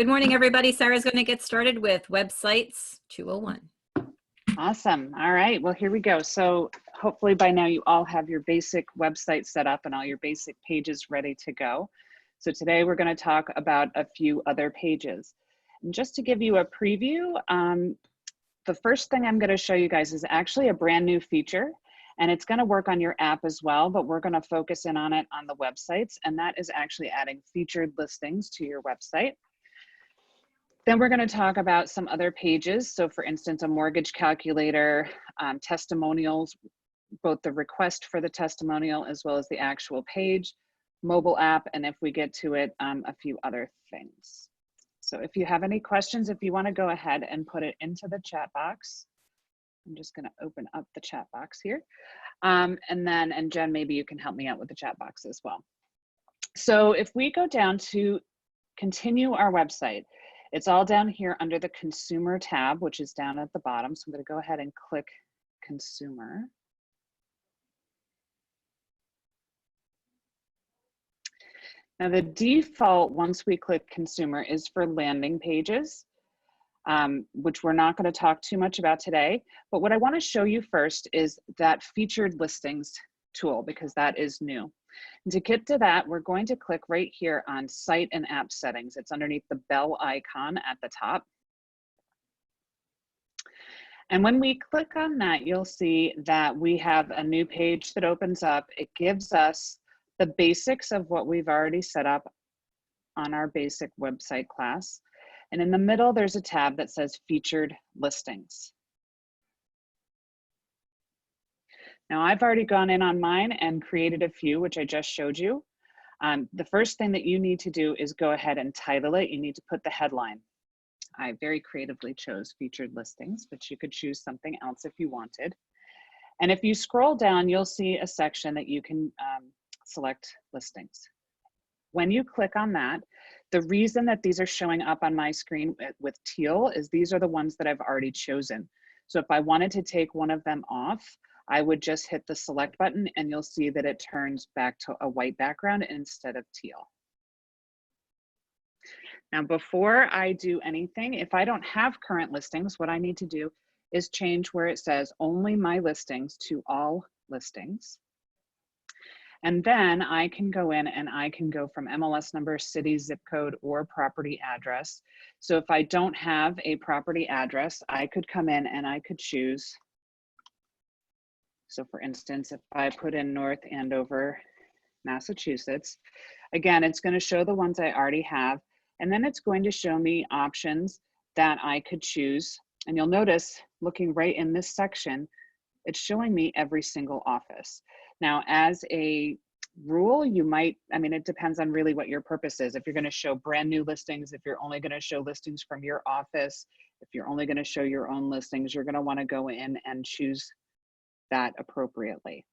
Good morning, everybody. Sarah's going to get started with Websites 201. Awesome. All right. Well, here we go. So hopefully by now you all have your basic website set up and all your basic pages ready to go. So today we're going to talk about a few other pages. And just to give you a preview, the first thing I'm going to show you guys is actually a brand new feature, and it's going to work on your app as well, but we're going to focus in on it on the websites, and that is actually adding featured listings to your website. Then we're going to talk about some other pages. So for instance, a mortgage calculator, testimonials, both the request for the testimonial as well as the actual page, mobile app, and if we get to it, a few other things. So if you have any questions, if you want to go ahead and put it into the chat box. I'm just going to open up the chat box here. And Jen, maybe you can help me out with the chat box as well. So if we go down to continue our website, it's all down here under the consumer tab, which is down at the bottom. So I'm going to go ahead and click consumer. Now the default, once we click consumer, is for landing pages, which we're not going to talk too much about today. But what I want to show you first is that featured listings tool, because that is new. And to get to that, we're going to click right here on Site and App Settings. It's underneath the bell icon at the top. And when we click on that, you'll see that we have a new page that opens up. It gives us the basics of what we've already set up on our basic website class. And in the middle, there's a tab that says Featured Listings. Now I've already gone in on mine and created a few, which I just showed you. The first thing that you need to do is go ahead and title it. You need to put the headline. I very creatively chose Featured Listings, but you could choose something else if you wanted. And if you scroll down, you'll see a section that you can select listings. When you click on that, the reason that these are showing up on my screen with teal is these are the ones that I've already chosen. So if I wanted to take one of them off, I would just hit the select button and you'll see that it turns back to a white background instead of teal. Now, before I do anything, if I don't have current listings, what I need to do is change where it says only my listings to all listings. And then I can go in and I can go from MLS number, city, zip code, or property address. So if I don't have a property address, I could come in and I could choose. So for instance, if I put in North Andover, Massachusetts, again, it's going to show the ones I already have. And then it's going to show me options that I could choose. And you'll notice looking right in this section, it's showing me every single office. Now, as a rule, you might, it depends on really what your purpose is. If you're going to show brand new listings, if you're only going to show listings from your office, if you're only going to show your own listings, you're going to want to go in and choose that appropriately.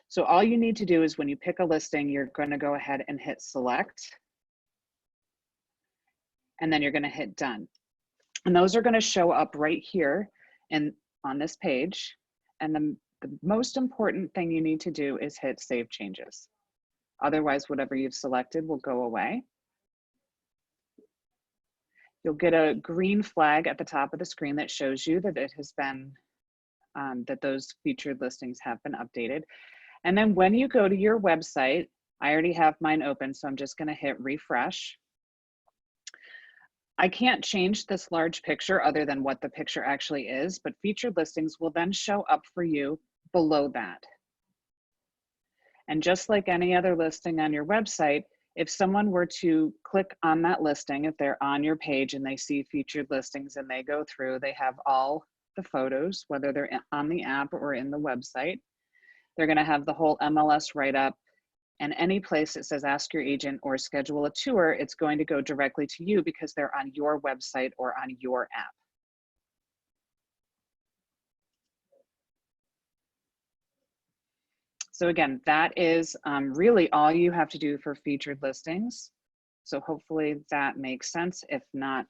So all you need to do is when you pick a listing, you're going to go ahead and hit select. And then you're going to hit done. And those are going to show up right here and on this page. And the most important thing you need to do is hit save changes. Otherwise, whatever you've selected will go away. You'll get a green flag at the top of the screen that shows you that it has been, that those featured listings have been updated. And then when you go to your website, I already have mine open, so I'm just going to hit refresh. I can't change this large picture other than what the picture actually is, but featured listings will then show up for you below that. And just like any other listing on your website, if someone were to click on that listing, if they're on your page and they see featured listings and they go through, they have all the photos, whether they're on the app or in the website. They're going to have the whole MLS write-up. And any place that says ask your agent or schedule a tour, it's going to go directly to you because they're on your website or on your app. So again, that is really all you have to do for featured listings. So hopefully that makes sense. If not,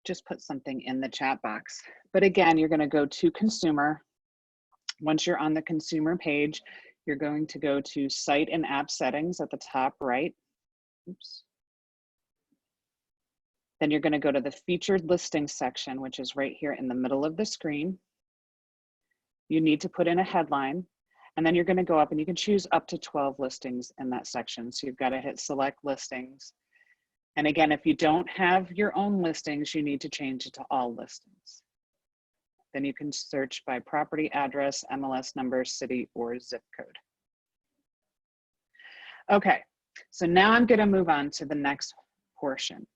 just put something in the chat box. But again, you're going to go to consumer. Once you're on the consumer page, you're going to go to Site and App Settings at the top right. Oops. Then you're going to go to the featured listings section, which is right here in the middle of the screen. You need to put in a headline, and then you're going to go up and you can choose up to 12 listings in that section. So you've got to hit select listings. And again, if you don't have your own listings, you need to change it to all listings. Then you can search by property address, MLS number, city, or zip code. Okay, so now I'm going to move on to the next portion.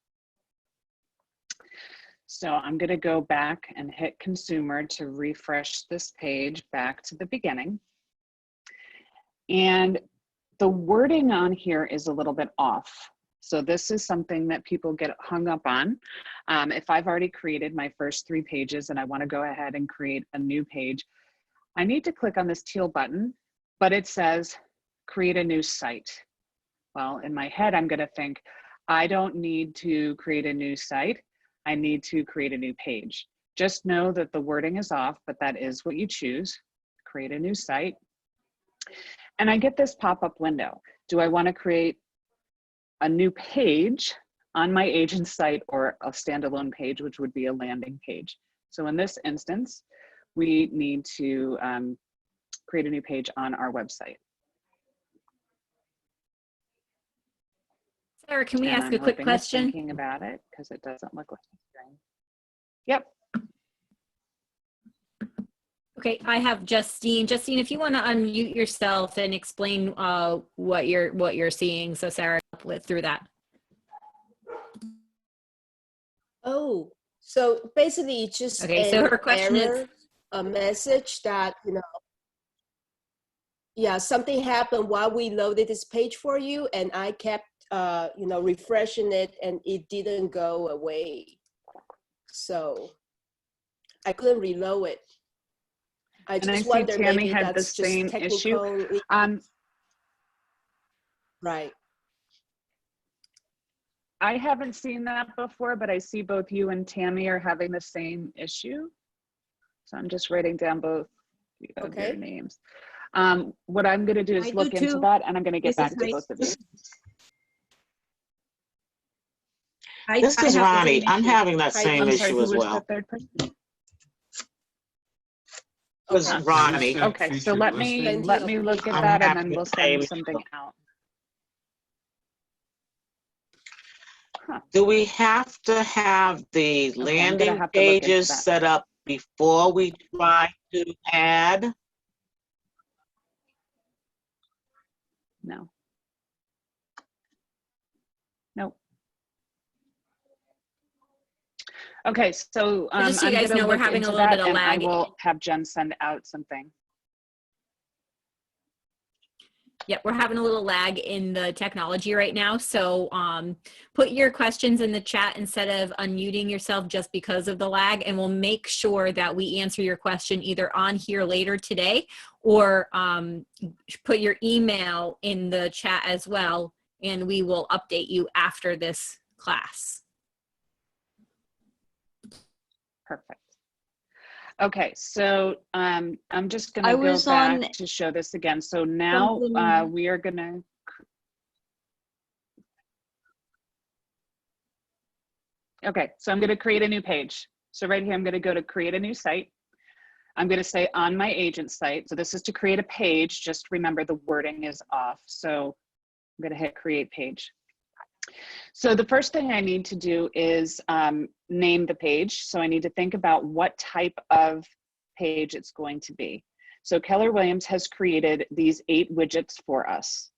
So I'm going to go back and hit consumer to refresh this page back to the beginning. And the wording on here is a little bit off. So this is something that people get hung up on. If I've already created my first 3 pages and I want to go ahead and create a new page, I need to click on this teal button, but it says create a new site. Well, in my head, I'm going to think, I don't need to create a new site. I need to create a new page. Just know that the wording is off, but that is what you choose. Create a new site. And I get this pop-up window. Do I want to create a new page on my agent site or a standalone page, which would be a landing page? So in this instance, we need to create a new page on our website. Sarah, can we And ask I'm a quick hoping it's question? thinking about it because it doesn't look like it's doing. Yep. Okay, I have Justine. Justine, if you want to unmute yourself and explain what you're seeing, so Sarah through that. Oh, so basically it's just Okay, so her question error, is, a message that, yeah, something happened while we loaded this page for you, and I kept, refreshing it, and it didn't go away. So I couldn't reload it. I And I just see wonder Tammy maybe had the that's just same issue. technical. Right. I haven't seen that before, but I see both you and Tammy are having the same issue. So I'm just writing down both of your names. What I'm going to do is look into that, and I'm going to get back to both of you. This is Ronnie. I'm having that same issue as well. The third person? This is Ronnie. Okay, so let me look at that, and then we'll send something out. Huh. Do we have to have the landing pages set up before we try to add? No. Nope. Okay, so just so you guys know, we're having a little bit of lag. I will have Jen send out something. Yep, we're having a little lag in the technology right now. So put your questions in the chat instead of unmuting yourself just because of the lag, and we'll make sure that we answer your question either on here later today or put your email in the chat as well, and we will update you after this class. Perfect. Okay, so I'm just going to go back to show this again. So now we are going to. Okay, so I'm going to create a new page. So right here, I'm going to go to create a new site. I'm going to say on my agent site. So this is to create a page. Just remember the wording is off. So I'm going to hit create page. So the first thing I need to do is name the page. So I need to think about what type of page it's going to be. So Keller Williams has created these 8 widgets for us.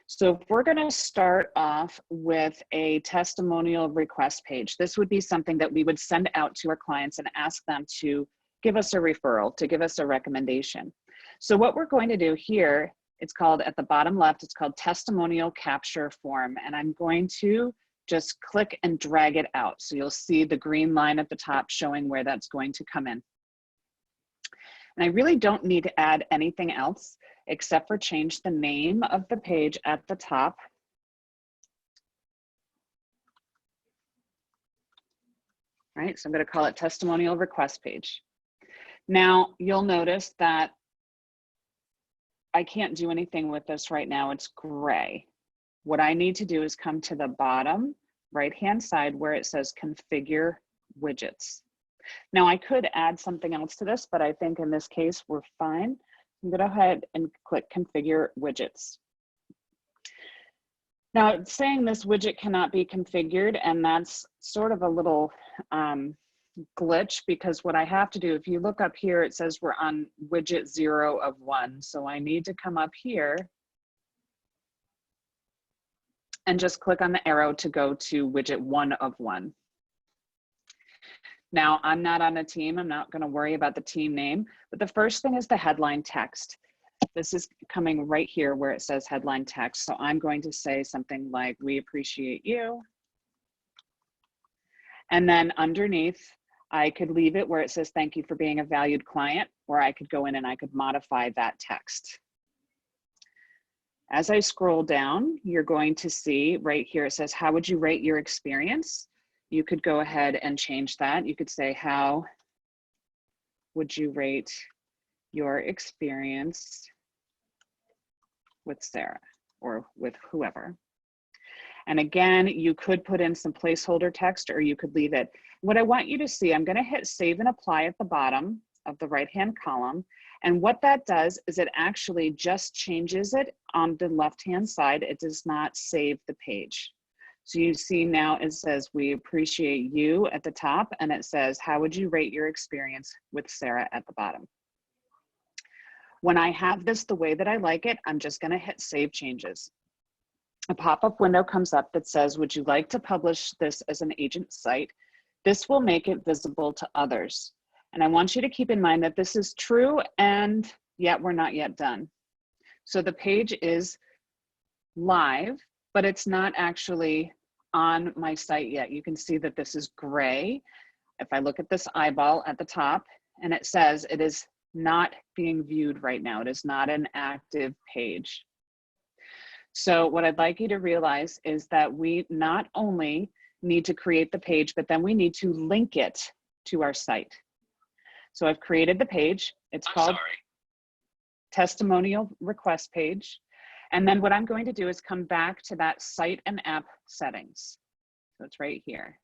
So if we're going to start off with a testimonial request page, this would be something that we would send out to our clients and ask them to give us a referral, to give us a recommendation. So what we're going to do here, it's called at the bottom left, it's called testimonial capture form. And I'm going to just click and drag it out. So you'll see the green line at the top showing where that's going to come in. And I really don't need to add anything else except for change the name of the page at the top. All right, so I'm going to call it testimonial request page. Now you'll notice that I can't do anything with this right now. It's gray. What I need to do is come to the bottom right-hand side where it says configure widgets. Now I could add something else to this, but I think in this case we're fine. I'm going to go ahead and click configure widgets. Now it's saying this widget cannot be configured, and that's sort of a little glitch, because what I have to do, if you look up here, it says we're on widget 0 of 1. So I need to come up here and just click on the arrow to go to widget 1 of 1. Now I'm not on a team. I'm not going to worry about the team name, but the first thing is the headline text. This is coming right here where it says headline text. So I'm going to say something like, we appreciate you. And then underneath, I could leave it where it says, thank you for being a valued client, or I could go in and I could modify that text. As I scroll down, you're going to see right here, it says, how would you rate your experience? You could go ahead and change that. You could say, how would you rate your experience with Sarah or with whoever? And again, you could put in some placeholder text, or you could leave it. What I want you to see, I'm going to hit save and apply at the bottom of the right-hand column. And what that does is it actually just changes it on the left-hand side. It does not save the page. So you see now it says, we appreciate you at the top, and it says, how would you rate your experience with Sarah at the bottom? When I have this the way that I like it, I'm just going to hit save changes. A pop-up window comes up that says, would you like to publish this as an agent site? This will make it visible to others. And I want you to keep in mind that this is true, and yet we're not yet done. So the page is live, but it's not actually on my site yet. You can see that this is gray. If I look at this eyeball at the top, and it says it is not being viewed right now. It is not an active page. So what I'd like you to realize is that we not only need to create the page, but then we need to link it to our site. So I've created the page. It's called testimonial request page. And then what I'm going to do is come back to that site and app settings. So it's right here.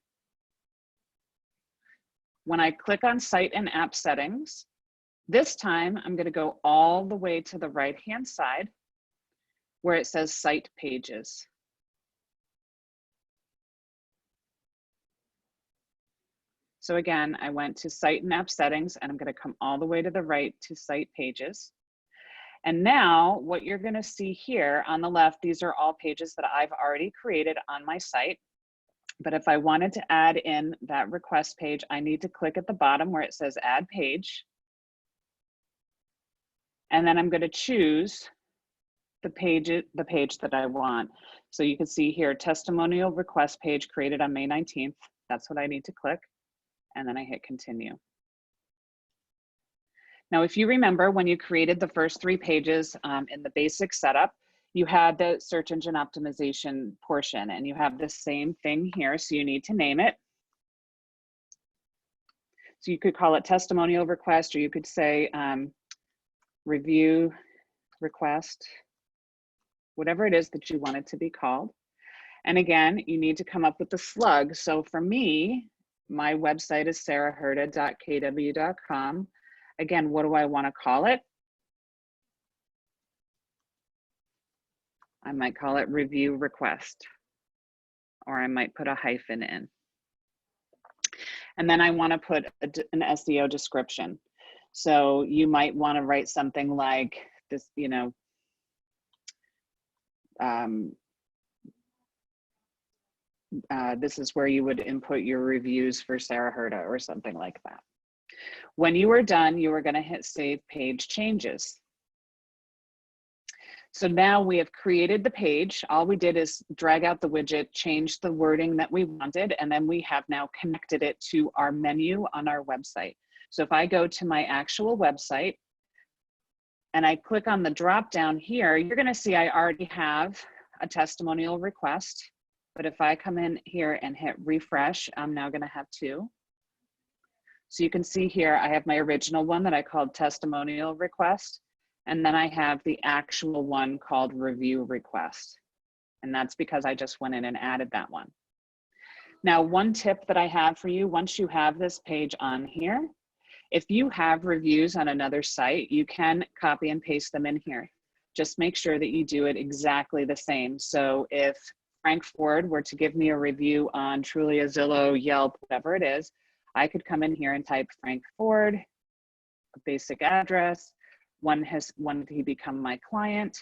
When I click on site and app settings, this time I'm going to go all the way to the right-hand side where it says site pages. So again, I went to site and app settings, and I'm going to come all the way to the right to site pages. And now what you're going to see here on the left, these are all pages that I've already created on my site. But if I wanted to add in that request page, I need to click at the bottom where it says add page. And then I'm going to choose the page that I want. So you can see here, testimonial request page created on May 19th. That's what I need to click. And then I hit continue. Now, if you remember when you created the first 3 pages in the basic setup, you had the search engine optimization portion, and you have the same thing here. So you need to name it. So you could call it testimonial request, or you could say review request, whatever it is that you want it to be called. And again, you need to come up with the slug. So for me, my website is sarahherta.kw.com. Again, what do I want to call it? I might call it review request, or I might put a hyphen in. And then I want to put an SEO description. So you might want to write something like this, you know, this is where you would input your reviews for Sarah Herta or something like that. When you are done, you are going to hit Save Page Changes. So now we have created the page. All we did is drag out the widget, change the wording that we wanted, and then we have now connected it to our menu on our website. So if I go to my actual website and I click on the drop down here, you're going to see I already have a testimonial request. But if I come in here and hit refresh, I'm now going to have 2. So you can see here, I have my original one that I called testimonial request. And then I have the actual one called review request. And that's because I just went in and added that one. Now, one tip that I have for you, once you have this page on here, if you have reviews on another site, you can copy and paste them in here. Just make sure that you do it exactly the same. So if Frank Ford were to give me a review on Trulia, Zillow, Yelp, whatever it is, I could come in here and type Frank Ford, a basic address, when did he become my client?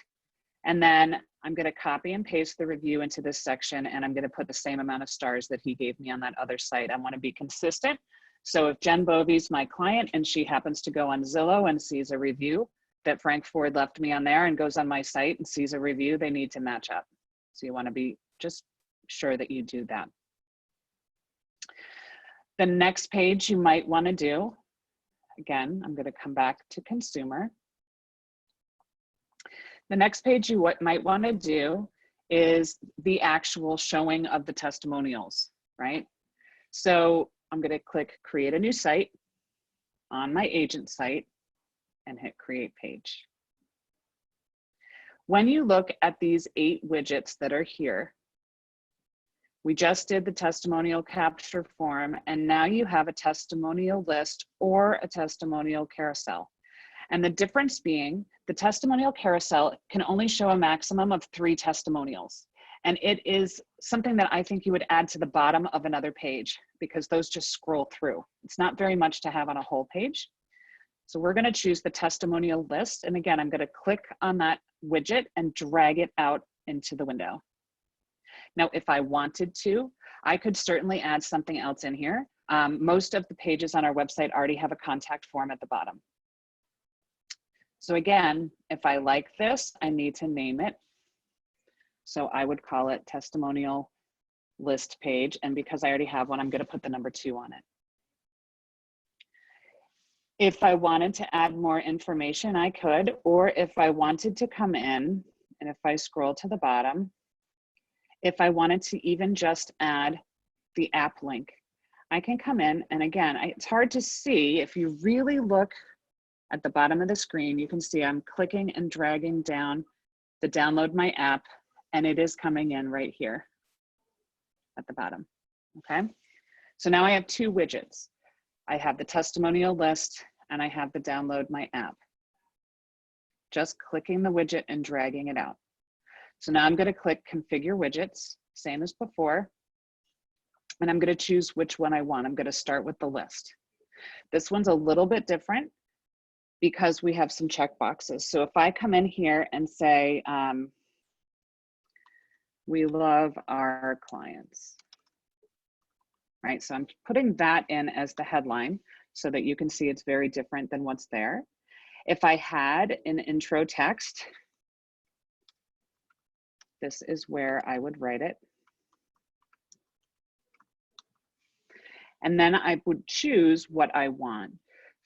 And then I'm going to copy and paste the review into this section, and I'm going to put the same amount of stars that he gave me on that other site. I want to be consistent. So if Jen Bovey's my client and she happens to go on Zillow and sees a review that Frank Ford left me on there and goes on my site and sees a review, they need to match up. So you want to be just sure that you do that. The next page you might want to do, again, I'm going to come back to consumer. The next page you might want to do is the actual showing of the testimonials, right? So I'm going to click create a new site on my agent site and hit create page. When you look at these 8 widgets that are here, we just did the testimonial capture form, and now you have a testimonial list or a testimonial carousel. And the difference being the testimonial carousel can only show a maximum of 3 testimonials. And it is something that I think you would add to the bottom of another page because those just scroll through. It's not very much to have on a whole page. So we're going to choose the testimonial list. And again, I'm going to click on that widget and drag it out into the window. Now, if I wanted to, I could certainly add something else in here. Most of the pages on our website already have a contact form at the bottom. So again, if I like this, I need to name it. So I would call it testimonial list page. And because I already have one, I'm going to put the number 2 on it. If I wanted to add more information, I could, or if I wanted to come in, and if I scroll to the bottom, if I wanted to even just add the app link, I can come in, and again, it's hard to see. If you really look at the bottom of the screen, you can see I'm clicking and dragging down the download my app, and it is coming in right here at the bottom, okay? So now I have 2 widgets. I have the testimonial list and I have the download my app. Just clicking the widget and dragging it out. So now I'm going to click configure widgets, same as before. And I'm going to choose which one I want. I'm going to start with the list. This one's a little bit different because we have some checkboxes. So if I come in here and say, we love our clients. Right, so I'm putting that in as the headline so that you can see it's very different than what's there. If I had an intro text, this is where I would write it. And then I would choose what I want.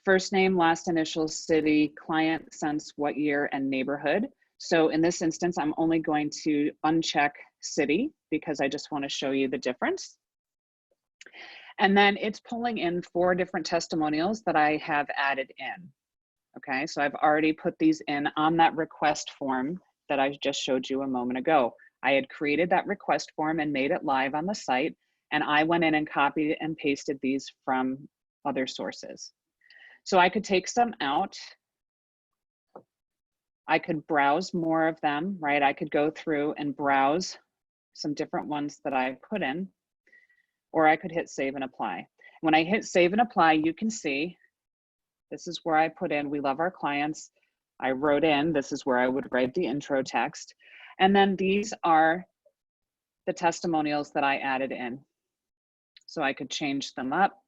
First name, last initial, city, client, since, what year, and neighborhood. So in this instance, I'm only going to uncheck city because I just want to show you the difference. And then it's pulling in 4 different testimonials that I have added in. Okay, so I've already put these in on that request form that I just showed you a moment ago. I had created that request form and made it live on the site, and I went in and copied and pasted these from other sources. So I could take some out. I could browse more of them, right? I could go through and browse some different ones that I put in. Or I could hit save and apply. When I hit save and apply, you can see this is where I put in, we love our clients. I wrote in, this is where I would write the intro text. And then these are the testimonials that I added in. So I could change them up.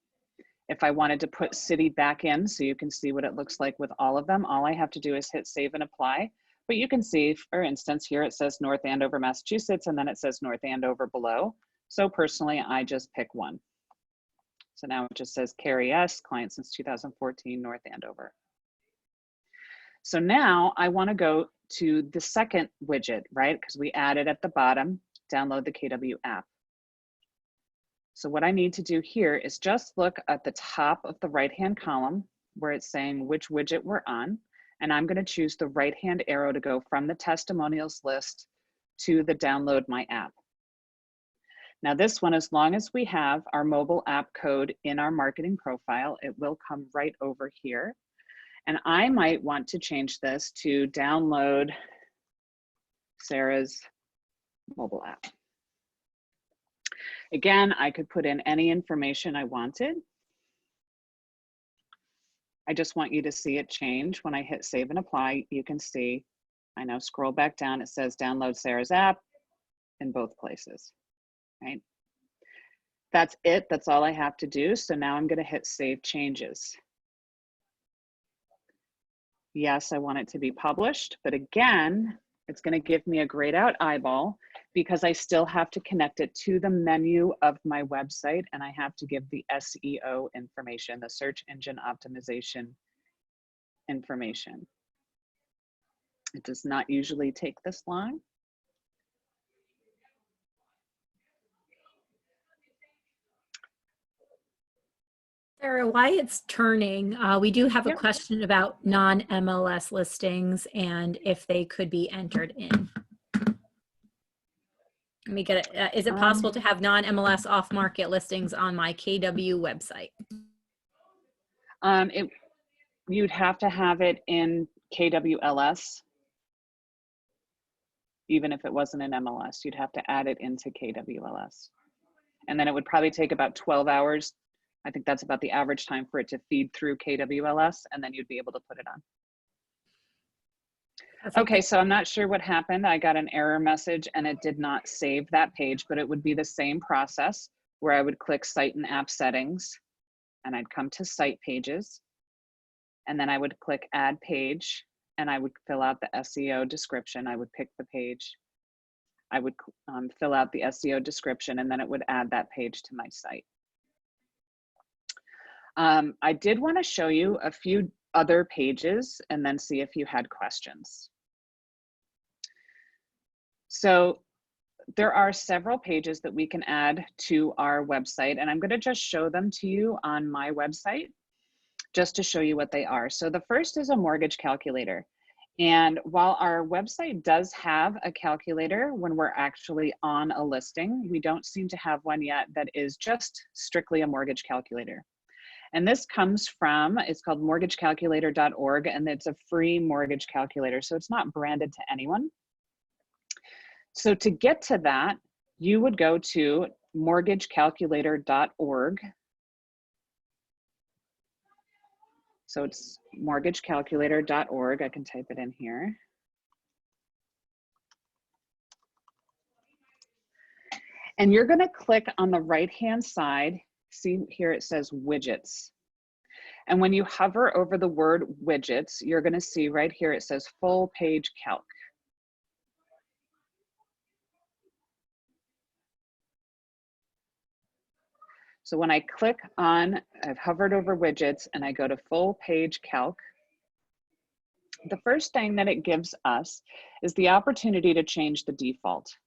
If I wanted to put city back in so you can see what it looks like with all of them, all I have to do is hit save and apply. But you can see, for instance, here it says North Andover, Massachusetts, and then it says North Andover below. So personally, I just pick one. So now it just says Carrie S., client since 2014, North Andover. So now I want to go to the second widget, right? Because we added at the bottom, download the KW app. So what I need to do here is just look at the top of the right-hand column where it's saying which widget we're on. And I'm going to choose the right-hand arrow to go from the testimonials list to the download my app. Now this one, as long as we have our mobile app code in our marketing profile, it will come right over here. And I might want to change this to download Sarah's mobile app. Again, I could put in any information I wanted. I just want you to see it change. When I hit save and apply, you can see, I now scroll back down, it says download Sarah's app in both places, right? That's it, that's all I have to do. So now I'm gonna hit save changes. Yes, I want it to be published, but again, it's gonna give me a grayed out eyeball because I still have to connect it to the menu of my website, and I have to give the SEO information, the search engine optimization information. It does not usually take this long. Sarah, while it's turning, we do have a Yep. question about non-MLS listings and if they could be entered in. Let me get it. Is it possible to have non-MLS off-market listings on my KW website? You'd have to have it in KWLS. Even if it wasn't in MLS, you'd have to add it into KWLS. And then it would probably take about 12 hours. I think that's about the average time for it to feed through KWLS, and then you'd be able to put it on. Perfect. Okay, so I'm not sure what happened. I got an error message and it did not save that page, but it would be the same process where I would click Site and App Settings, and I'd come to Site Pages, and then I would click Add Page, and I would fill out the SEO description. I would pick the page. I would fill out the SEO description, and then it would add that page to my site. I did want to show you a few other pages and then see if you had questions. So there are several pages that we can add to our website, and I'm going to just show them to you on my website just to show you what they are. So the first is a mortgage calculator. And while our website does have a calculator when we're actually on a listing, we don't seem to have one yet that is just strictly a mortgage calculator. And this comes from, it's called mortgagecalculator.org, and it's a free mortgage calculator. So it's not branded to anyone. So to get to that, you would go to mortgagecalculator.org. So it's mortgagecalculator.org. I can type it in here. And you're going to click on the right-hand side. See here it says widgets. And when you hover over the word widgets, you're going to see right here it says full page calc. So when I click on, I've hovered over widgets and I go to full page calc, the first thing that it gives us is the opportunity to change the default.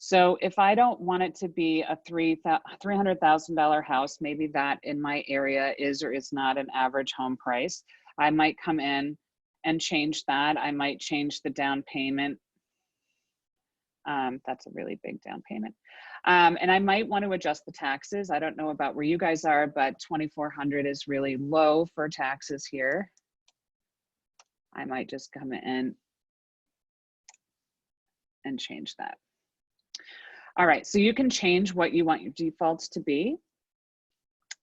So if I don't want it to be a $300,000 house, maybe that in my area is or is not an average home price, I might come in and change that. I might change the down payment. That's a really big down payment. And I might want to adjust the taxes. I don't know about where you guys are, but $2,400 is really low for taxes here. I might just come in and change that. All right, so you can change what you want your defaults to be.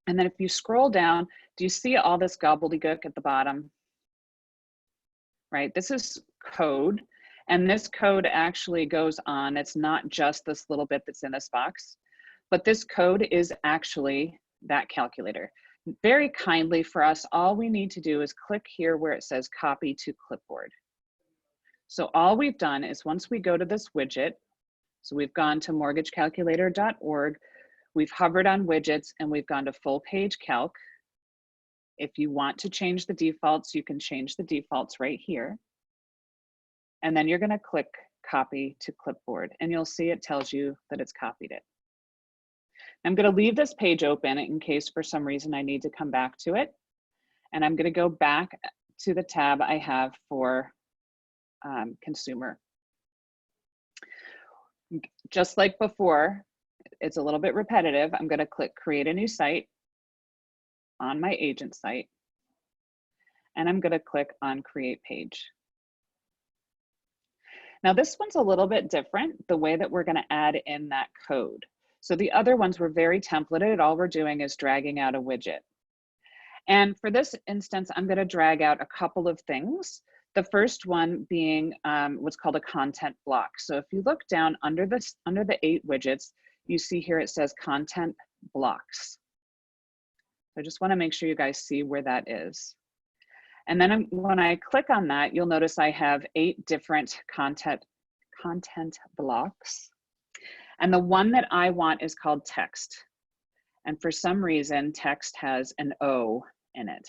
And then if you scroll down, do you see all this gobbledygook at the bottom? Right, this is code. And this code actually goes on. It's not just this little bit that's in this box, but this code is actually that calculator. Very kindly for us, all we need to do is click here where it says copy to clipboard. So all we've done is once we go to this widget, so we've gone to mortgagecalculator.org, we've hovered on widgets, and we've gone to full page calc. If you want to change the defaults, you can change the defaults right here. And then you're going to click copy to clipboard, and you'll see it tells you that it's copied it. I'm going to leave this page open in case for some reason I need to come back to it. And I'm going to go back to the tab I have for consumer. Just like before, it's a little bit repetitive. I'm going to click create a new site on my agent site. And I'm going to click on create page. Now this one's a little bit different, the way that we're going to add in that code. So the other ones were very templated. All we're doing is dragging out a widget. And for this instance, I'm going to drag out a couple of things. The first one being what's called a content block. So if you look down under the 8 widgets, you see here it says content blocks. So I just want to make sure you guys see where that is. And then when I click on that, you'll notice I have 8 different content blocks. And the one that I want is called text. And for some reason, text has an O in it.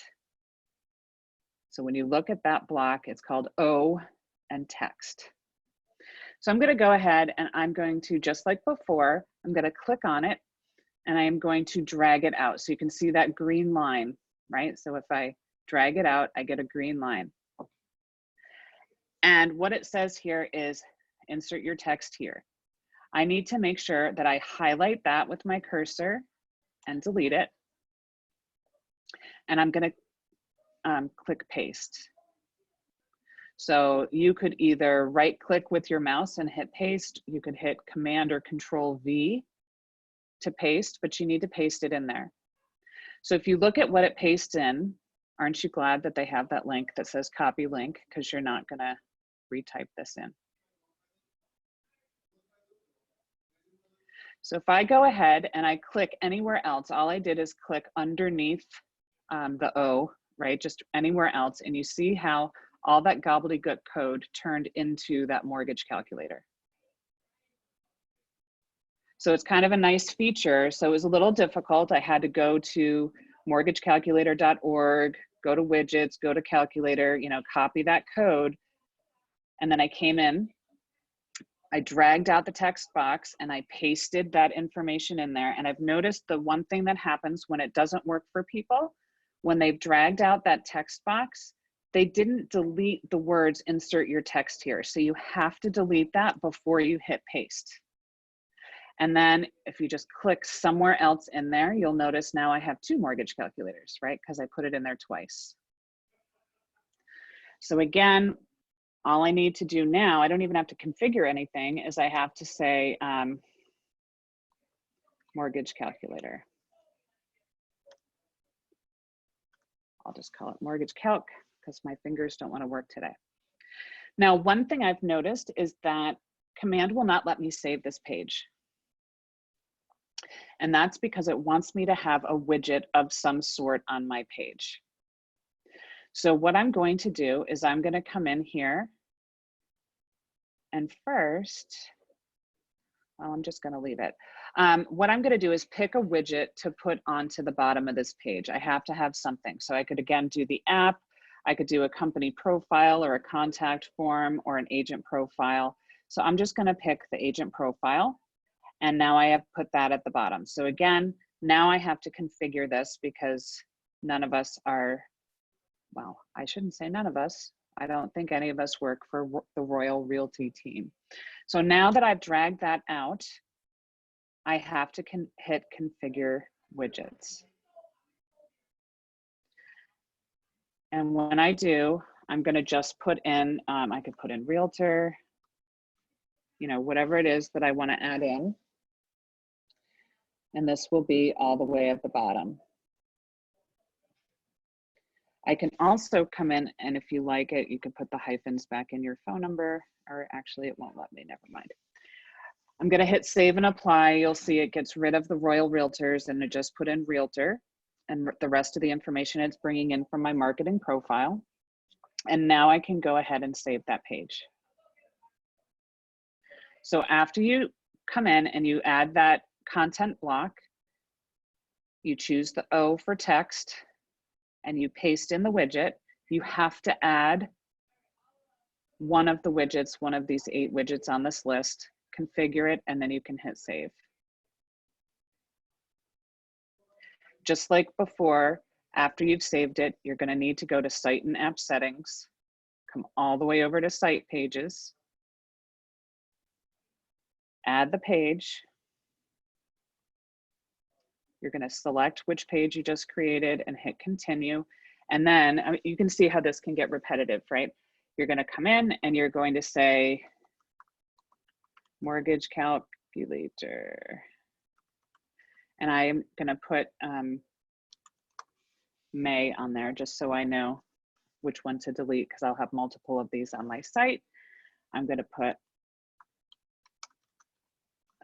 So when you look at that block, it's called O and text. So I'm going to go ahead and I'm going to, just like before, I'm going to click on it and I am going to drag it out. So you can see that green line, right? So if I drag it out, I get a green line. And what it says here is insert your text here. I need to make sure that I highlight that with my cursor and delete it. And I'm going to click paste. So you could either right click with your mouse and hit paste. You could hit Command or Control V to paste, but you need to paste it in there. So if you look at what it pastes in, aren't you glad that they have that link that says copy link, because you're not going to retype this in. So if I go ahead and I click anywhere else, all I did is click underneath the O, right? Just anywhere else. And you see how all that gobbledygook code turned into that mortgage calculator. So it's kind of a nice feature. So it was a little difficult. I had to go to mortgagecalculator.org, go to widgets, go to calculator, you know, copy that code. And then I came in, I dragged out the text box and I pasted that information in there. And I've noticed the one thing that happens when it doesn't work for people, when they've dragged out that text box, they didn't delete the words insert your text here. So you have to delete that before you hit paste. And then if you just click somewhere else in there, you'll notice now I have 2 mortgage calculators, right? Because I put it in there twice. So again, all I need to do now, I don't even have to configure anything, is I have to say mortgage calculator. I'll just call it mortgage calc because my fingers don't want to work today. Now, one thing I've noticed is that Command will not let me save this page. And that's because it wants me to have a widget of some sort on my page. So what I'm going to do is I'm going to come in here and first, well, I'm just going to leave it. What I'm going to do is pick a widget to put onto the bottom of this page. I have to have something. So I could, again, do the app. I could do a company profile or a contact form or an agent profile. So I'm just going to pick the agent profile. And now I have put that at the bottom. So again, now I have to configure this because none of us are, well, I shouldn't say none of us. I don't think any of us work for the Royal Realty team. So now that I've dragged that out, I have to hit configure widgets. And when I do, I'm going to just put in, I could put in realtor, you know, whatever it is that I want to add in. And this will be all the way at the bottom. I can also come in, and if you like it, you can put the hyphens back in your phone number, or actually it won't let me, never mind. I'm going to hit save and apply. You'll see it gets rid of the Royal Realtors and it just put in realtor and the rest of the information it's bringing in from my marketing profile. And now I can go ahead and save that page. So after you come in and you add that content block, you choose the O for text and you paste in the widget. You have to add one of the widgets, one of these 8 widgets on this list, configure it, and then you can hit save. Just like before, after you've saved it, you're going to need to go to Site and App Settings, come all the way over to Site Pages, add the page. You're going to select which page you just created and hit continue. And then you can see how this can get repetitive, right? You're going to come in and you're going to say mortgage calculator. And I'm going to put May on there just so I know which one to delete, because I'll have multiple of these on my site. I'm going to put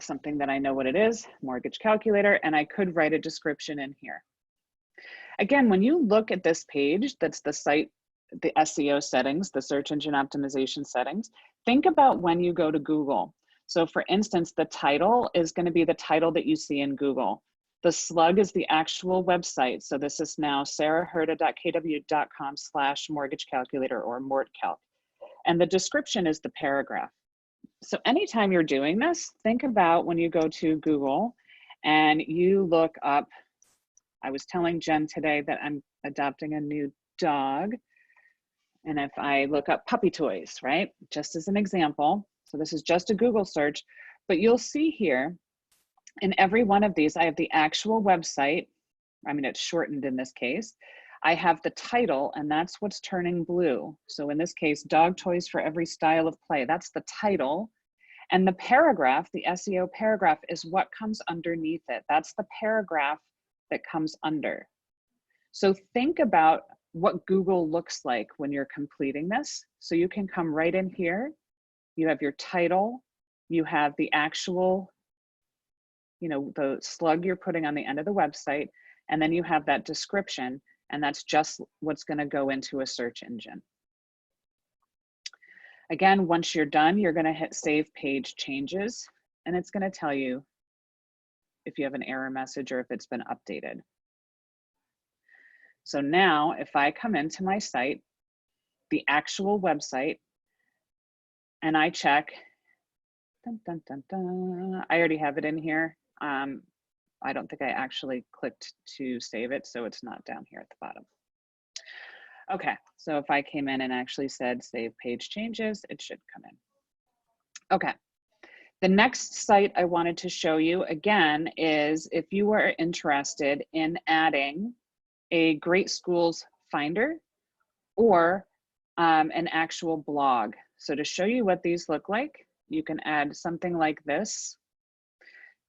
something that I know what it is, mortgage calculator, and I could write a description in here. Again, when you look at this page, that's the site, the SEO settings, the search engine optimization settings, think about when you go to Google. So for instance, the title is going to be the title that you see in Google. The slug is the actual website. So this is now sarahherda.kw.com/mortgage calculator or mortcalc. And the description is the paragraph. So anytime you're doing this, think about when you go to Google and you look up, I was telling Jen today that I'm adopting a new dog. And if I look up puppy toys, right? Just as an example. So this is just a Google search, but you'll see here in every one of these, I have the actual website. I mean, it's shortened in this case. I have the title, and that's what's turning blue. So in this case, dog toys for every style of play. That's the title. And the paragraph, the SEO paragraph, is what comes underneath it. That's the paragraph that comes under. So think about what Google looks like when you're completing this. So you can come right in here. You have your title. You have the actual, you know, the slug you're putting on the end of the website. And then you have that description. And that's just what's going to go into a search engine. Again, once you're done, you're going to hit Save Page Changes, and it's going to tell you if you have an error message or if it's been updated. So now if I come into my site, the actual website, and I check, dun, dun, dun, dun, I already have it in here. I don't think I actually clicked to save it, so it's not down here at the bottom. Okay, so if I came in and actually said Save Page Changes, it should come in. Okay, the next site I wanted to show you again is if you are interested in adding a Great Schools Finder or an actual blog. So to show you what these look like, you can add something like this.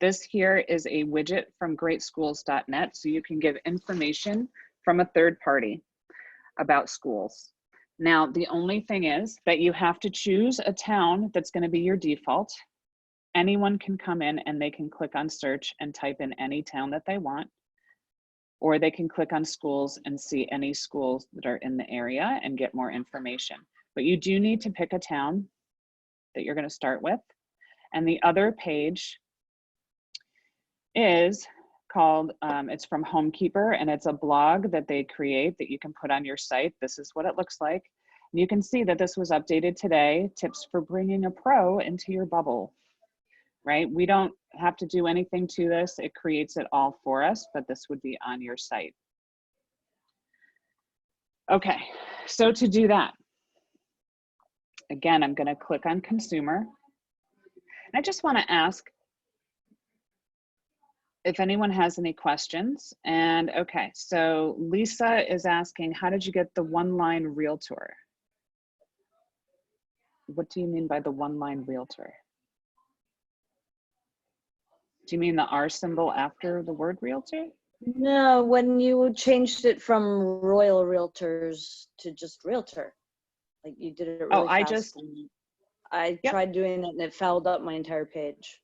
This here is a widget from greatschools.net, so you can give information from a third party about schools. Now, the only thing is that you have to choose a town that's going to be your default. Anyone can come in and they can click on search and type in any town that they want, or they can click on schools and see any schools that are in the area and get more information. But you do need to pick a town that you're going to start with. And the other page is called, it's from Homekeeper, and it's a blog that they create that you can put on your site. This is what it looks like. And you can see that this was updated today, tips for bringing a pro into your bubble, right? We don't have to do anything to this. It creates it all for us, but this would be on your site. Okay, so to do that, again, I'm gonna click on consumer. And I just wanna ask if anyone has any questions. And okay, so Lisa is asking, how did you get the one-line realtor? What do you mean by the one-line realtor? Do you mean the R symbol after the word realtor? No, when you changed it from Royal Realtors to just Realtor, like you did it really Oh, fast. I Yep. tried doing it and it fouled up my entire page.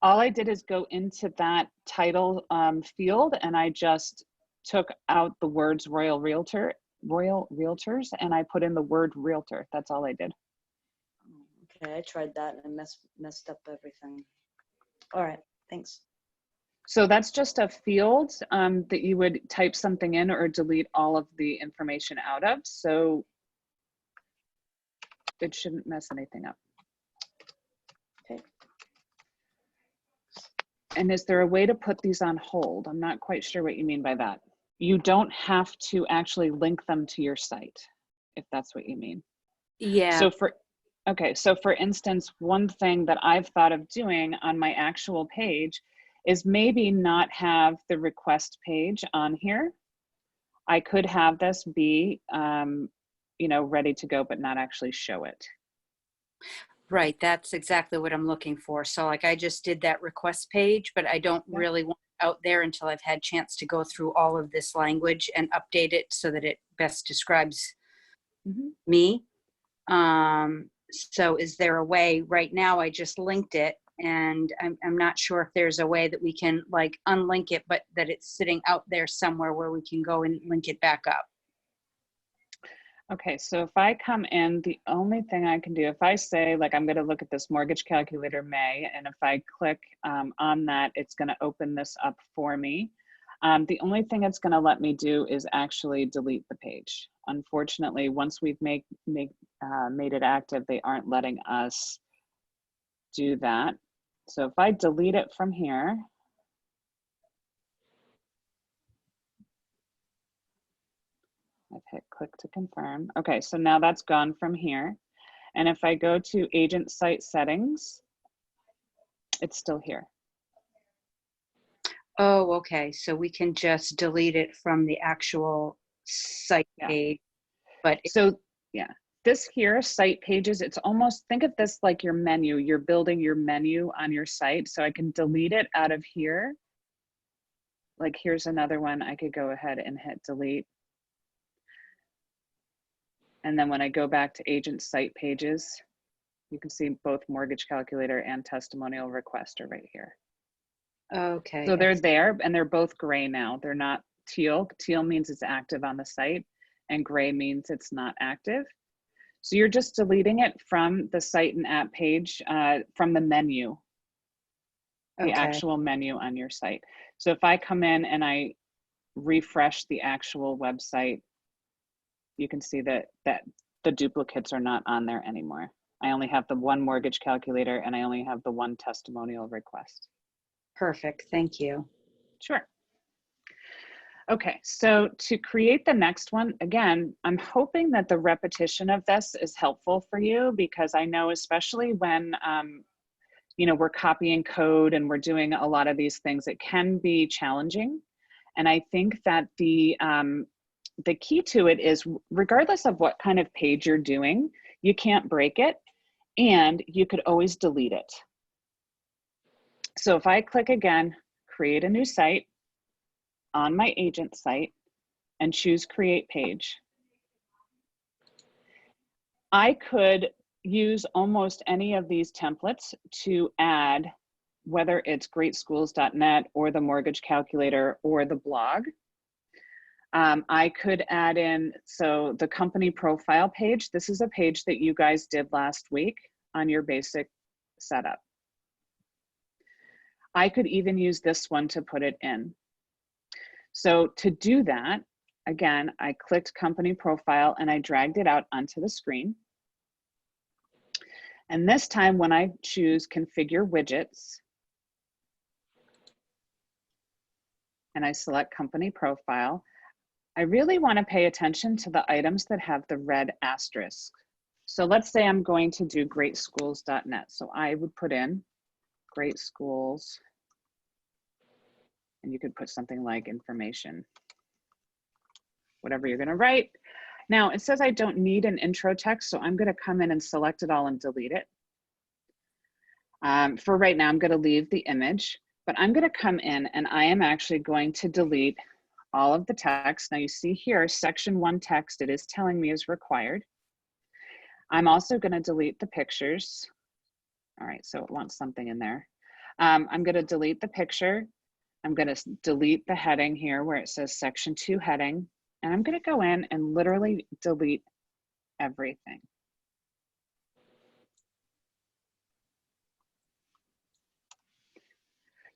All I did is go into that title field, and I just took out the words Royal Realtors, and I put in the word realtor. That's all I did. Okay, I tried that and I messed up everything. All right, thanks. So that's just a field that you would type something in or delete all of the information out of. So it shouldn't mess anything up. Okay. And is there a way to put these on hold? I'm not quite sure what you mean by that. You don't have to actually link them to your site, if that's what you mean. Yeah. So for, Okay, so for instance, one thing that I've thought of doing on my actual page is maybe not have the request page on here. I could have this be, you know, ready to go, but not actually show it. Right, that's exactly what I'm looking for. So like I just did that request page, but I don't Yeah. really want it out there until I've had chance to go through all of this language and update it so that it best describes me. So is there a way, right now I just linked it and I'm not sure if there's a way that we can like unlink it, but that it's sitting out there somewhere where we can go and link it back up. Okay, so if I come in, the only thing I can do, if I say, like, I'm going to look at this mortgage calculator May, and if I click on that, it's going to open this up for me. The only thing it's going to let me do is actually delete the page. Unfortunately, once we've made it active, they aren't letting us do that. So if I delete it from here, I've hit click to confirm. Okay, so now that's gone from here. And if I go to agent site settings, it's still here. Oh, okay. So we can just delete it from the actual site Yeah. page, but So yeah, this here, site pages, it's almost, think of this like your menu. You're building your menu on your site. So I can delete it out of here. Like here's another one. I could go ahead and hit delete. And then when I go back to agent site pages, you can see both mortgage calculator and testimonial request are right here. okay. So they're there and they're both gray now. They're not teal. Teal means it's active on the site and gray means it's not active. So you're just deleting it from the site and app page, from the menu, the actual menu on your site. So if I come in and I refresh the actual website, you can see that the duplicates are not on there anymore. I only have the one mortgage calculator and I only have the one testimonial request. Perfect. Thank you. Sure. Okay, so to create the next one, again, I'm hoping that the repetition of this is helpful for you because I know especially when, you know, we're copying code and we're doing a lot of these things, it can be challenging. And I think that the key to it is regardless of what kind of page you're doing, you can't break it and you could always delete it. So if I click again, create a new site on my agent site and choose create page, I could use almost any of these templates to add, whether it's greatschools.net or the mortgage calculator or the blog. I could add in, so the company profile page, this is a page that you guys did last week on your basic setup. I could even use this one to put it in. So to do that, again, I clicked company profile and I dragged it out onto the screen. And this time when I choose configure widgets and I select company profile, I really want to pay attention to the items that have the red asterisk. So let's say I'm going to do greatschools.net. So I would put in Great Schools, and you could put something like information, whatever you're going to write. Now it says I don't need an intro text, so I'm going to come in and select it all and delete it. For right now, I'm going to leave the image, but I'm going to come in and I am actually going to delete all of the text. Now you see here, section 1 text, it is telling me is required. I'm also going to delete the pictures. All right, so it wants something in there. I'm going to delete the picture. I'm going to delete the heading here where it says section 2 heading. And I'm going to go in and literally delete everything.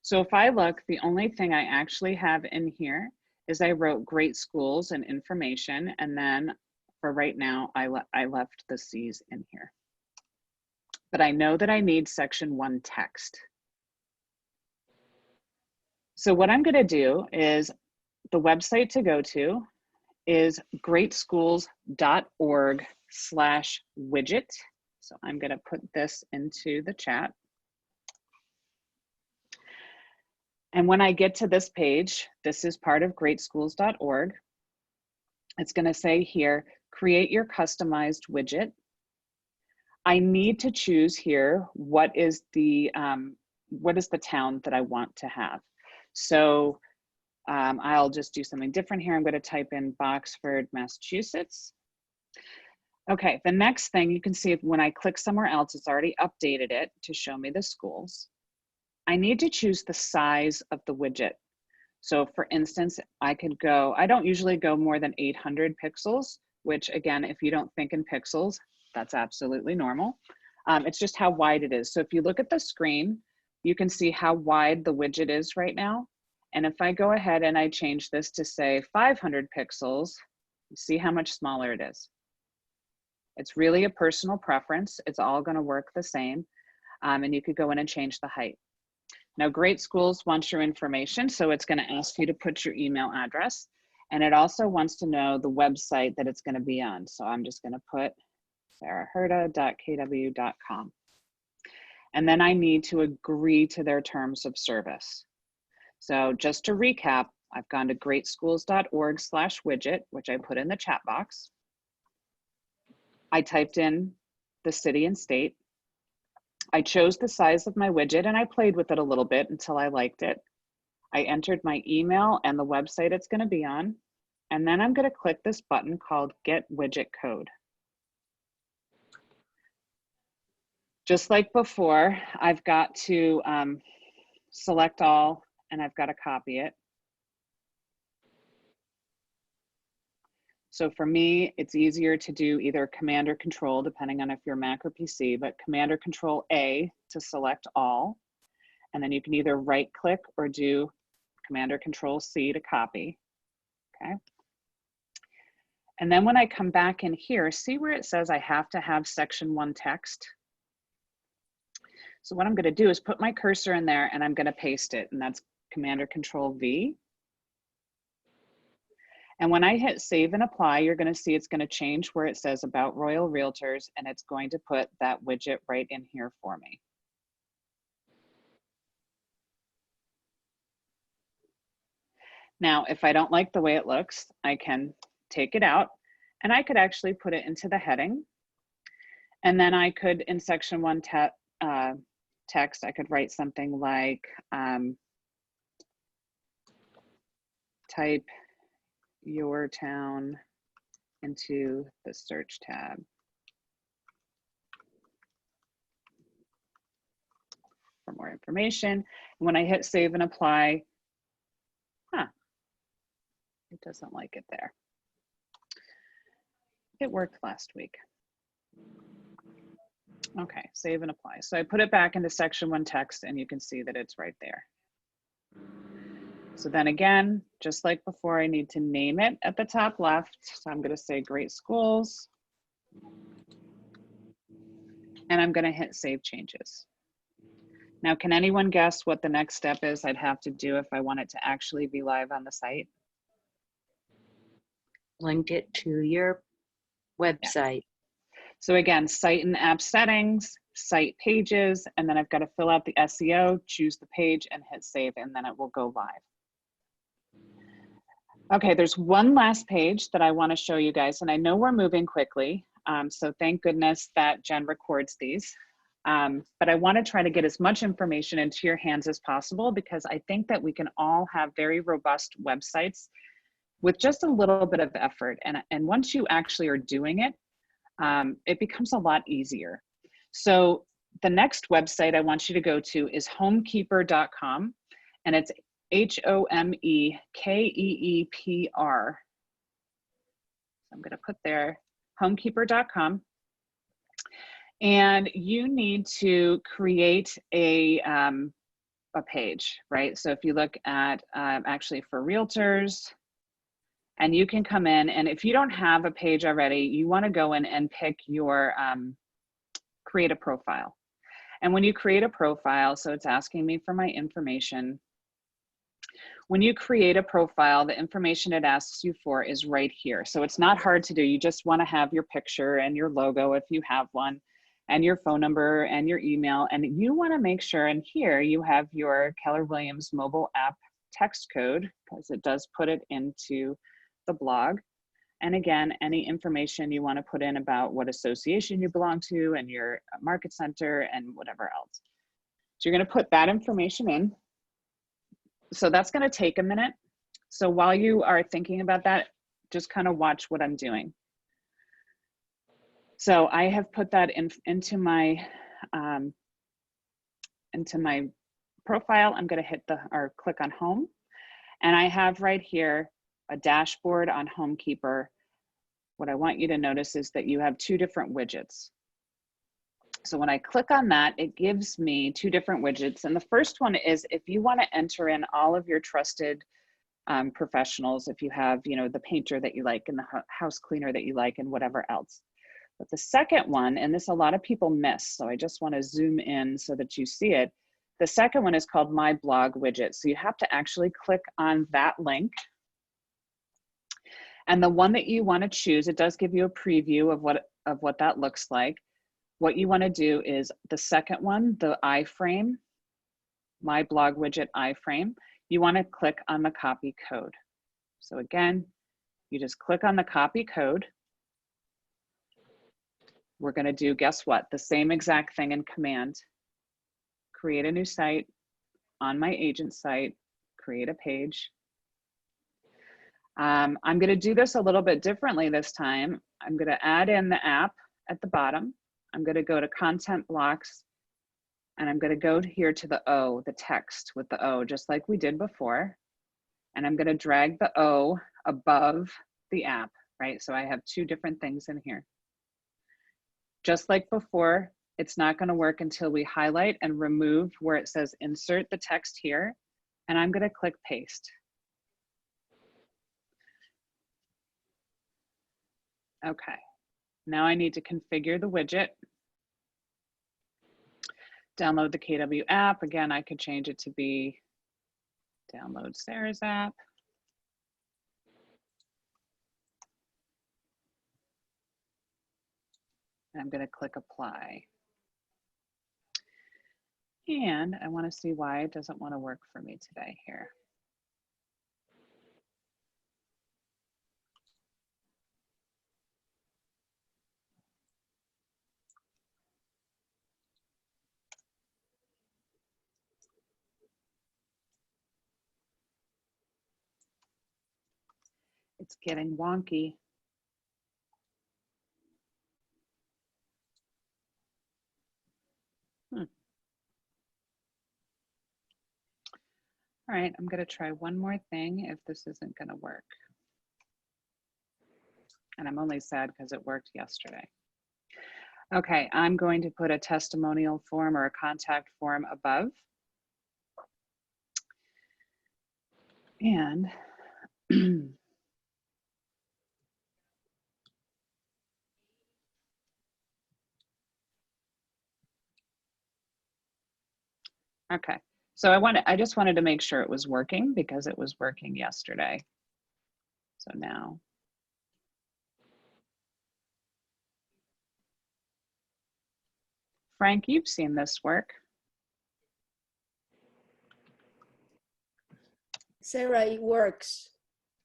So if I look, the only thing I actually have in here is I wrote great schools and information. And then for right now, I left the C's in here. But I know that I need section 1 text. So what I'm going to do is the website to go to is greatschools.org/widget. So I'm going to put this into the chat. And when I get to this page, this is part of greatschools.org. It's going to say here, create your customized widget. I need to choose here what is the town that I want to have. So I'll just do something different here. I'm going to type in Boxford, Massachusetts. Okay, the next thing you can see, when I click somewhere else, it's already updated it to show me the schools. I need to choose the size of the widget. So for instance, I don't usually go more than 800 pixels, which again, if you don't think in pixels, that's absolutely normal. It's just how wide it is. So if you look at the screen, you can see how wide the widget is right now. And if I go ahead and I change this to say 500 pixels, you see how much smaller it is. It's really a personal preference. It's all going to work the same. And you could go in and change the height. Now, Great Schools wants your information, so it's going to ask you to put your email address. And it also wants to know the website that it's going to be on. So I'm just going to put sarahherta.kw.com. And then I need to agree to their terms of service. So just to recap, I've gone to greatschools.org/widget, which I put in the chat box. I typed in the city and state. I chose the size of my widget and I played with it a little bit until I liked it. I entered my email and the website it's going to be on. And then I'm going to click this button called Get Widget Code. Just like before, I've got to select all and I've got to copy it. So for me, it's easier to do either Command or Control, depending on if you're Mac or PC, but Command or Control A to select all. And then you can either right click or do Command or Control C to copy, okay? And then when I come back in here, see where it says I have to have section 1 text? So what I'm gonna do is put my cursor in there and I'm gonna paste it, and that's Command or Control V. And when I hit save and apply, you're going to see it's going to change where it says about Royal Realtors, and it's going to put that widget right in here for me. Now, if I don't like the way it looks, I can take it out and I could actually put it into the heading. And then I could, in section 1 text, I could write something like type your town into the search tab. For more information. When I hit save and apply, it doesn't like it there. It worked last week. Okay, save and apply. So I put it back into section 1 text and you can see that it's right there. So then again, just like before, I need to name it at the top left. So I'm going to say Great Schools. And I'm going to hit Save Changes. Now, can anyone guess what the next step is I'd have to do if I want it to actually be live on the site? Link it to your website. So again, site and app settings, site pages, and then I've got to fill out the SEO, choose the page and hit save, and then it will go live. Okay, there's one last page that I want to show you guys, and I know we're moving quickly, so thank goodness that Jen records these. But I want to try to get as much information into your hands as possible, because I think that we can all have very robust websites with just a little bit of effort. And once you actually are doing it, it becomes a lot easier. So the next website I want you to go to is homekeeper.com, and it's HOMEKEEPR. So I'm going to put there homekeeper.com. And you need to create a page, right? So if you look at actually for realtors, and you can come in, and if you don't have a page already, you want to go in and pick your create a profile. And when you create a profile, so it's asking me for my information. When you create a profile, the information it asks you for is right here. So it's not hard to do. You just want to have your picture and your logo if you have one. and your phone number and your email. And you want to make sure, and here you have your Keller Williams mobile app text code, because it does put it into the blog. And again, any information you want to put in about what association you belong to and your market center and whatever else. So you're going to put that information in. So that's going to take a minute. So while you are thinking about that, just kind of watch what I'm doing. So I have put that into my profile. I'm going to hit or click on home, and I have right here a dashboard on HomeKeeper. What I want you to notice is that you have two different widgets. So when I click on that, it gives me two different widgets. And the first one is if you want to enter in all of your trusted professionals, if you have, you know, the painter that you like and the house cleaner that you like and whatever else. But the second one, and this a lot of people miss, so I just want to zoom in so that you see it. The second one is called My Blog widget. So you have to actually click on that link. And the one that you want to choose, it does give you a preview of what that looks like. What you want to do is the second one, the iframe, My Blog widget iframe, you want to click on the copy code. So again, you just click on the copy code. We're going to do, guess what? The same exact thing in Command. Create a new site on my agent site, create a page. I'm going to do this a little bit differently this time. I'm going to add in the app at the bottom. I'm going to go to content blocks, and I'm going to go here to the O, the text with the O, just like we did before. And I'm going to drag the O above the app, right? So I have two different things in here. Just like before, it's not going to work until we highlight and remove where it says insert the text here. And I'm going to click paste. Okay, now I need to configure the widget. Download the KW app. Again, I could change it to be download Sarah's app. I'm going to click apply. And I want to see why it doesn't want to work for me today here. It's getting wonky. All right, I'm going to try one more thing if this isn't going to work. And I'm only sad because it worked yesterday. Okay, I'm going to put a testimonial form or a contact form above. And okay, so I just wanted to make sure it was working because it was working yesterday. So now. Frank, you've seen this work. Sarah, it works.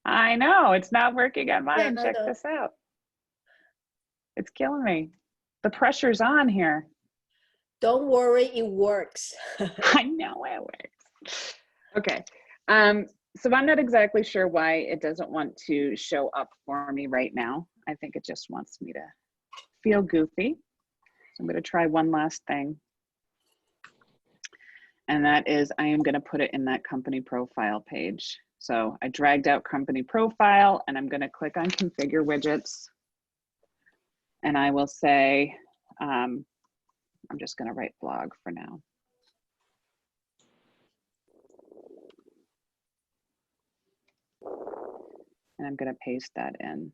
I know, it's not working on mine. Yeah, Check this out. It's killing me. The pressure's on here. Don't worry, it works. I know it works. Okay, so I'm not exactly sure why it doesn't want to show up for me right now. I think it just wants me to feel goofy. So I'm going to try one last thing. And that is, I am going to put it in that company profile page. So I dragged out company profile, and I'm going to click on configure widgets. And I will say, I'm just going to write blog for now. And I'm going to paste that in.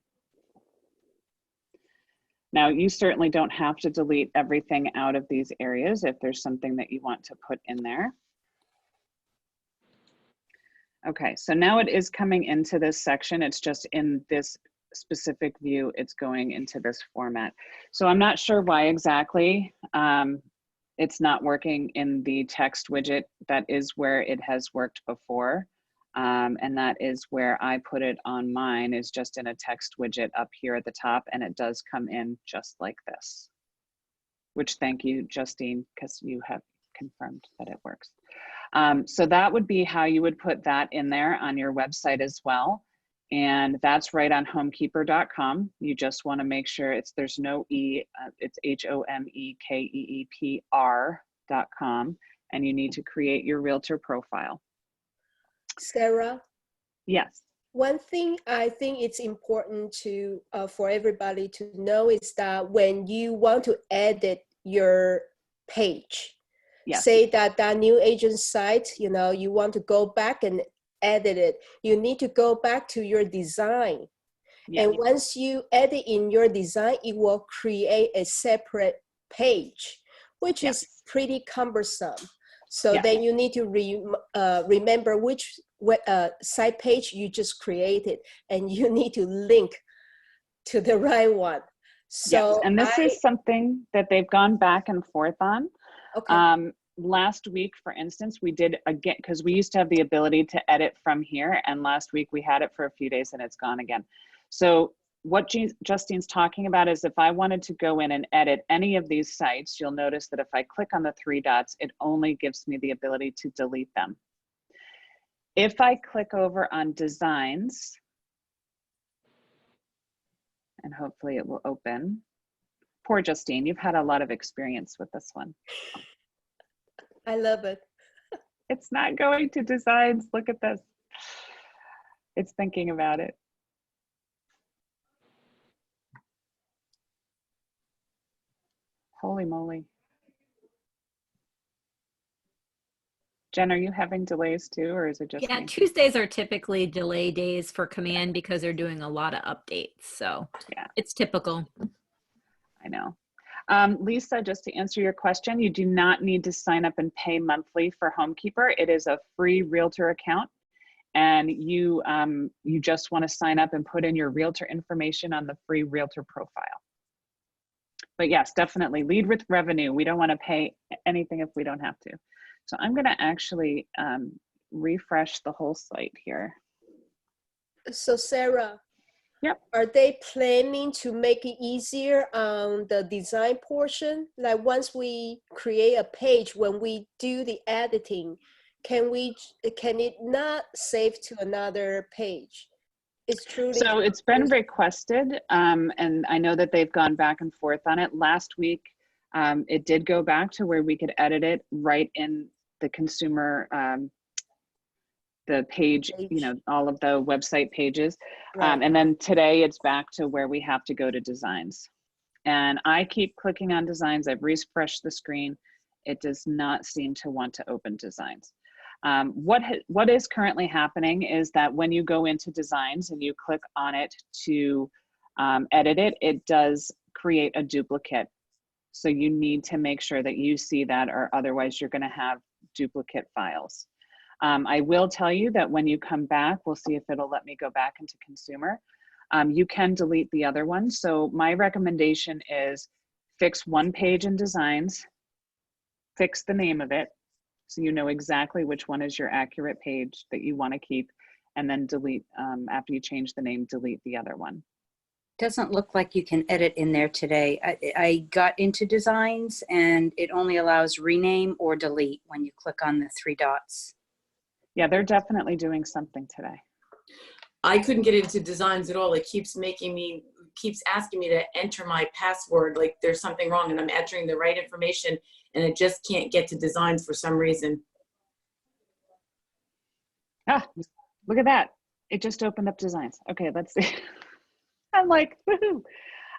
Now, you certainly don't have to delete everything out of these areas if there's something that you want to put in there. Okay, so now it is coming into this section. It's just in this specific view, it's going into this format. So I'm not sure why exactly it's not working in the text widget. That is where it has worked before. And that is where I put it on mine, is just in a text widget up here at the top, and it does come in just like this, which thank you, Justine, because you have confirmed that it works. So that would be how you would put that in there on your website as well. And that's right on homekeeper.com. You just want to make sure there's no E, it's HOMEKEEPR.com, and you need to create your realtor profile. Sarah, Yes. one thing I think it's important to for everybody to know is that when you want to edit your page, Yes. say that new agent site, you know, you want to go back and edit it, you need to go back to your design. Yes. And once you edit in your design, it will create a separate page, which Yes. is pretty cumbersome. So Yes. then you need to remember which site page you just created, and you need to link to the right one. So Yes. And this is something that they've gone back and forth on. okay. Last week, for instance, we did again, because we used to have the ability to edit from here, and last week we had it for a few days and it's gone again. So what Justine's talking about is if I wanted to go in and edit any of these sites, you'll notice that if I click on the 3 dots, it only gives me the ability to delete them. If I click over on designs, and hopefully it will open. Poor Justine, you've had a lot of experience with this one. I love it. It's not going to designs. Look at this. It's thinking about it. Holy moly. Jen, are you having delays too, or is it just Yeah, me? Tuesdays are typically delay days for Command because they're doing a lot of updates. So Yeah. it's typical. I know. Lisa, just to answer your question, you do not need to sign up and pay monthly for Homekeeper. It is a free realtor account, and you just want to sign up and put in your realtor information on the free realtor profile. But yes, definitely lead with revenue. We don't want to pay anything if we don't have to. So I'm going to actually refresh the whole site here. So Sarah, Yep. are they planning to make it easier on the design portion? Like once we create a page, when we do the editing, can it not save to another page? It's truly. So it's been requested, and I know that they've gone back and forth on it. Last week, it did go back to where we could edit it right in the consumer, the page, you know, all of the website pages. Right. And then today it's back to where we have to go to designs. And I keep clicking on designs. I've refreshed the screen. It does not seem to want to open designs. What is currently happening is that when you go into designs and you click on it to edit it, it does create a duplicate. So you need to make sure that you see that, or otherwise you're going to have duplicate files. I will tell you that when you come back, we'll see if it'll let me go back into consumer. You can delete the other one. So my recommendation is fix one page in designs, fix the name of it, so you know exactly which one is your accurate page that you want to keep, and then delete, after you change the name, delete the other one. Doesn't look like you can edit in there today. I got into designs and it only allows rename or delete when you click on the 3 dots. Yeah, they're definitely doing something today. I couldn't get into designs at all. It keeps asking me to enter my password, like there's something wrong, and I'm entering the right information and it just can't get to designs for some reason. Ah, look at that. It just opened up designs. Okay, let's see. I'm like, woohoo.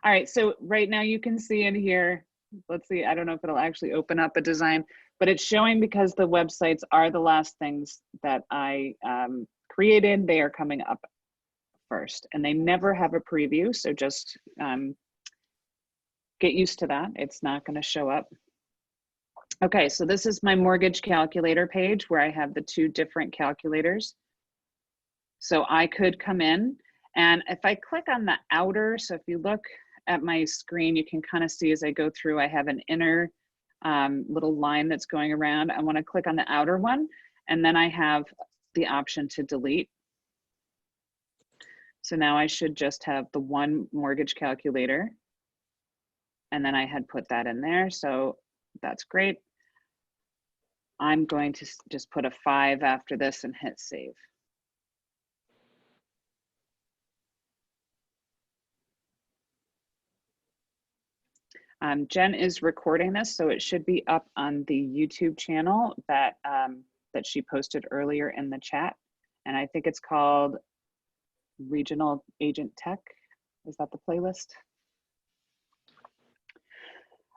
All right, so right now you can see in here, let's see, I don't know if it'll actually open up a design, but it's showing because the websites are the last things that I created, they are coming up first, and they never have a preview, so just get used to that. It's not going to show up. Okay, so this is my mortgage calculator page where I have the 2 different calculators. So I could come in And if I click on the outer, so if you look at my screen, you can kind of see as I go through, I have an inner little line that's going around. I want to click on the outer one, and then I have the option to delete. So now I should just have the one mortgage calculator. And then I had put that in there, so that's great. I'm going to just put a 5 after this and hit save. Jen is recording this, so it should be up on the YouTube channel that, that she posted earlier in the chat. And I think it's called Regional Agent Tech. Is that the playlist?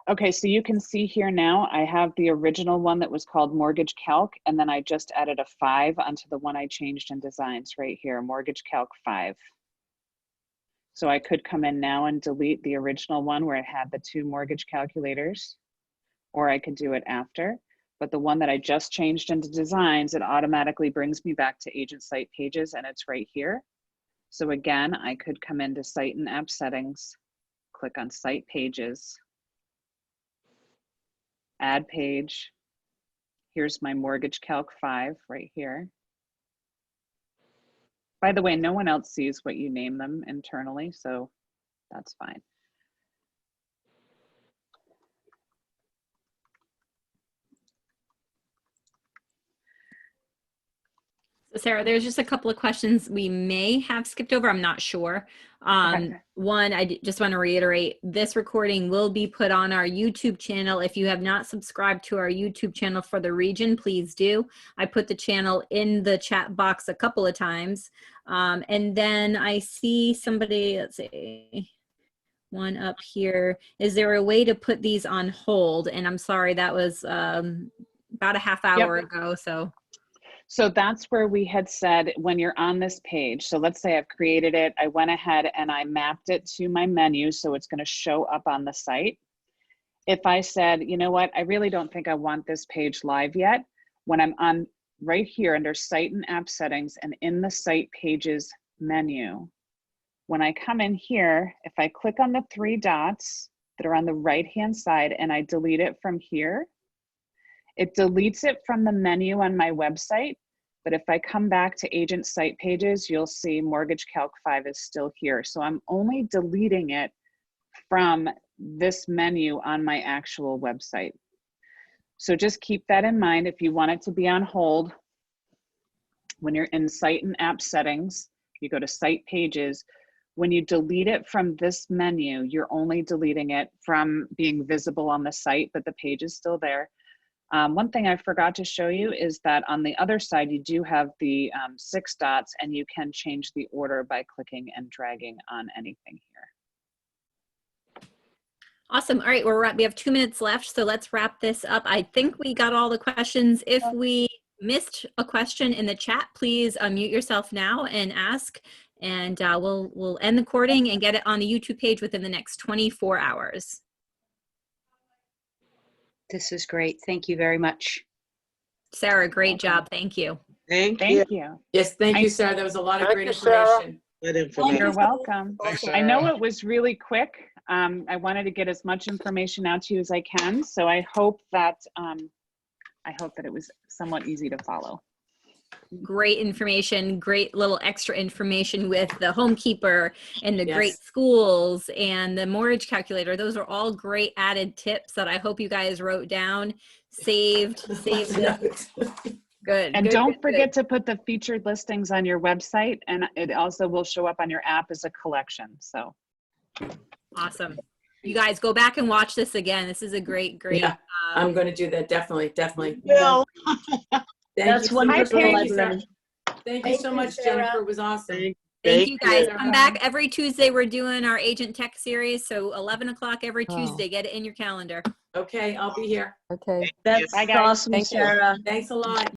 Okay, so you can see here now, I have the original one that was called Mortgage Calc, and then I just added a 5 onto the one I changed in Designs right here, Mortgage Calc 5. So I could come in now and delete the original one where it had the 2 mortgage calculators, or I could do it after. But the one that I just changed into Designs, it automatically brings me back to Agent Site Pages, and it's right here. So again, I could come into Site and App Settings, click on Site Pages, Add Page. Here's my Mortgage Calc 5 right here. By the way, no one else sees what you name them internally, so that's fine. So Sarah, there's just a couple of questions we may have skipped over. I'm not sure. Okay. One, just want to reiterate, this recording will be put on our YouTube channel. If you have not subscribed to our YouTube channel for the region, please do. I put the channel in the chat box a couple of times. And then I see somebody, let's see, one up here. Is there a way to put these on hold? And I'm sorry, that was about a half hour ago, so. So that's where we had said when you're on this page, so let's say I've created it, I went ahead and I mapped it to my menu so it's going to show up on the site. If I said, you know what, I really don't think I want this page live yet, when I'm on right here under Site and App Settings and in the Site Pages menu, when I come in here, if I click on the 3 dots that are on the right-hand side and I delete it from here, it deletes it from the menu on my website, but if I come back to Agent Site Pages, you'll see Mortgage Calc 5 is still here. So I'm only deleting it from this menu on my actual website. So just keep that in mind. If you want it to be on hold, when you're in Site and App Settings, you go to Site Pages. When you delete it from this menu, you're only deleting it from being visible on the site, but the page is still there. One thing I forgot to show you is that on the other side, you do have the 6 dots and you can change the order by clicking and dragging on anything here. Awesome. All right, we have 2 minutes left, so let's wrap this up. I think we got all the questions. If we missed a question in the chat, please unmute yourself now and ask, and we'll end the recording and get it on the YouTube page within the next 24 hours. This is great. Thank you very much. Sarah, great job. Thank you. Thank you. Thank you. Yes, thank you, Thanks. Sarah. That was a lot of Thank great you, Sarah. information. Good You're information. welcome. Thanks, I know Sarah. it was really quick. I wanted to get as much information out to you as I can, so I hope that it was somewhat easy to follow. Great information, great little extra information with the Homekeeper and the Yes. great schools and the mortgage calculator. Those are all great added tips that I hope you guys wrote down, saved. Good. And good, don't good, forget to put the featured listings on your website, and it also will show up on your app as a collection. So good. Awesome. You guys go back and watch this again. This is a great. Yeah, I'm going to do that. Definitely. Bill. Thank That's you. wonderful, Thank you, Sarah. Librarian. Thank you so much, Sarah. Jennifer. It was awesome. Thank you guys. you. Come back every Tuesday. We're doing our Agent Tech series. So 11 o'clock every Tuesday. Get it in your calendar. Okay, I'll be here. Okay. That's Bye, guys. awesome, Thank you. Sarah. Thanks a lot.